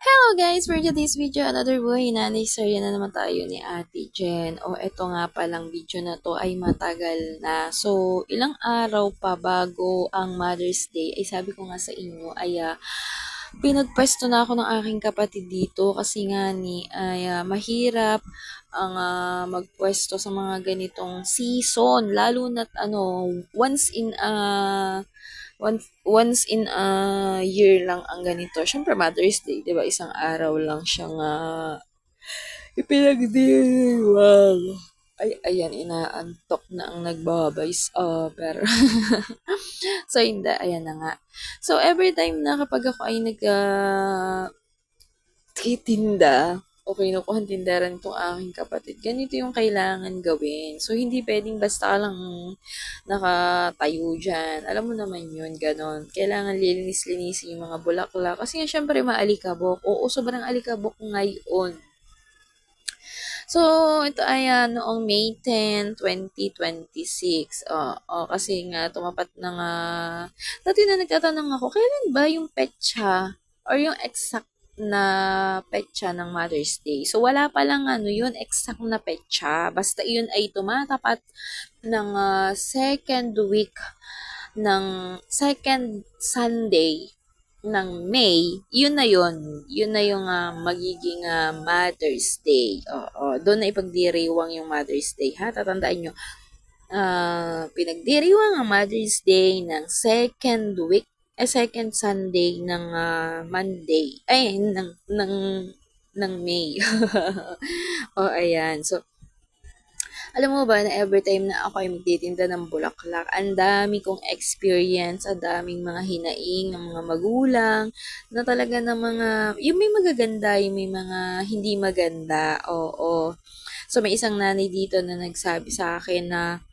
Hello guys! For today's video, another buhay nanay serya na naman tayo ni Ate Jen. O eto nga palang video na to ay matagal na. So, ilang araw pa bago ang Mother's Day ay sabi ko nga sa inyo ay pinagpwesto na ako ng aking kapatid dito kasi nga ni ay mahirap ang magpwesto sa mga ganitong season. Lalo na't once in a year lang ang ganito. Siyempre, Mother's Day, di ba? Isang araw lang siyang ipinagdiriwang. Ay, ayan, inaantok na ang nagbabays over. So, hindi, ayan na nga. So, every time na kapag ako ay titinda o kinukuhang tindaran itong aking kapatid, ganito yung kailangan gawin. So, hindi pwedeng basta ka lang nakatayo dyan. Alam mo naman yun, ganon. Kailangan linis-linisin yung mga bulaklak. Kasi nga, syempre, maalikabok. Oo, sobrang alikabok ngayon. So, ito ay noong May 10, 2026. Kasi nga, tumapat na nga. Dati na nagtatanong ako, kailan ba yung petsa or yung exact na petsa ng Mother's Day? So, wala pa lang yun, exact na petsa. Basta yun ay tumatapat ng second week ng second Sunday ng May, yun na yun. Yun na yung magiging Mother's Day. Oo, doon na ipagdiriwang yung Mother's Day, ha? Tatandaan nyo, pinagdiriwang ang Mother's Day ng second Sunday ng Monday. Ay, ng May. Ayan. So, alam mo ba na every time na ako ay magtitinda ng bulaklak, ang dami kong experience, ang daming mga hinaing ng mga magulang, na talaga ng mga, yung may magaganda, yung may mga hindi maganda, oo. So, may isang nanay dito na nagsabi sa akin na,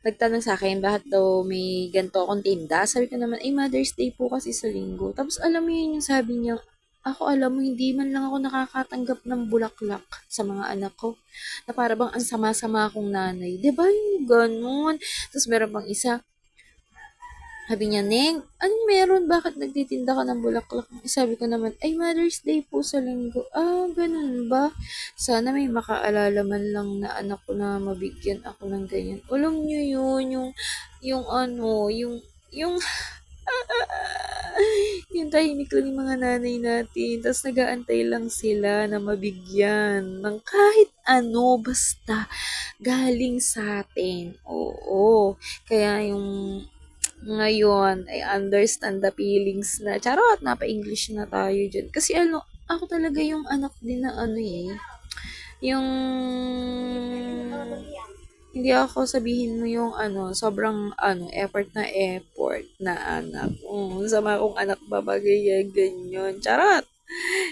nagtanong sa akin, bakit daw may ganito akong tinda? Sabi ko naman, ay Mother's Day po kasi sa linggo. Tapos alam mo yun yung sabi niya, ako alam mo, hindi man lang ako nakakatanggap ng bulaklak sa mga anak ko. Na para bang ang sama-sama akong nanay. 'Di ba yung ganun? Tapos meron pang isa, sabi niya, Neng, anong meron? Bakit nagtitinda ka ng bulaklak? Sabi ko naman, ay Mother's Day po sa linggo. Ganun ba? Sana may makaalala man lang na anak ko na mabigyan ako ng ganyan. Alam niyo yun, yung yung tahimik lang yung mga nanay natin. Tapos nag-aantay lang sila na mabigyan ng kahit ano, basta galing sa atin. Oo. Kaya yung ngayon, I understand the feelings na, charot, napa-English na tayo dyan. Kasi ako talaga yung anak din na yung hindi ako sabihin mo yung sobrang effort na anak. Sama kong anak babagay yan, ganyan. Charot!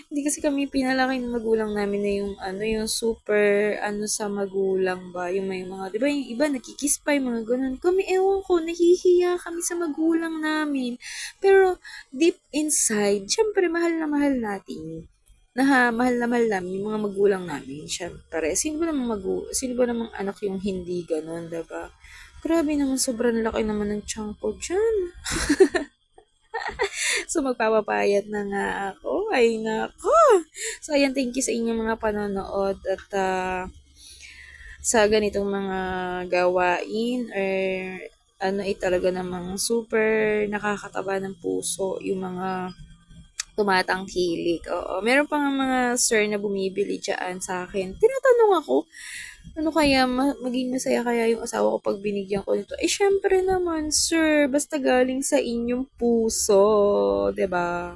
Hindi kasi kami pinalaki ng magulang namin na yung super, sa magulang ba, yung may mga, di ba yung iba, nakikiss pa, yung mga ganun. Kami, ewan ko, nahihiya kami sa magulang namin. Pero, deep inside, syempre, mahal natin mahal na mahal namin yung mga magulang namin, syempre. Sino ba namang anak yung hindi ganun, diba? Grabe naman, sobrang laki naman ng tiyan ko dyan. So, magpapapayat na nga ako. Ay, nako. So, ayan, thank you sa inyong mga panonood at sa ganitong mga gawain or talaga namang super nakakataba ng puso yung mga tumatangkilik. Oo. Meron pa nga mga sir na bumibili dyan sa akin. Tinatanong ako, ano kaya, maging masaya kaya yung asawa ko pag binigyan ko nito? Eh, syempre naman, sir, basta galing sa inyong puso, 'di ba?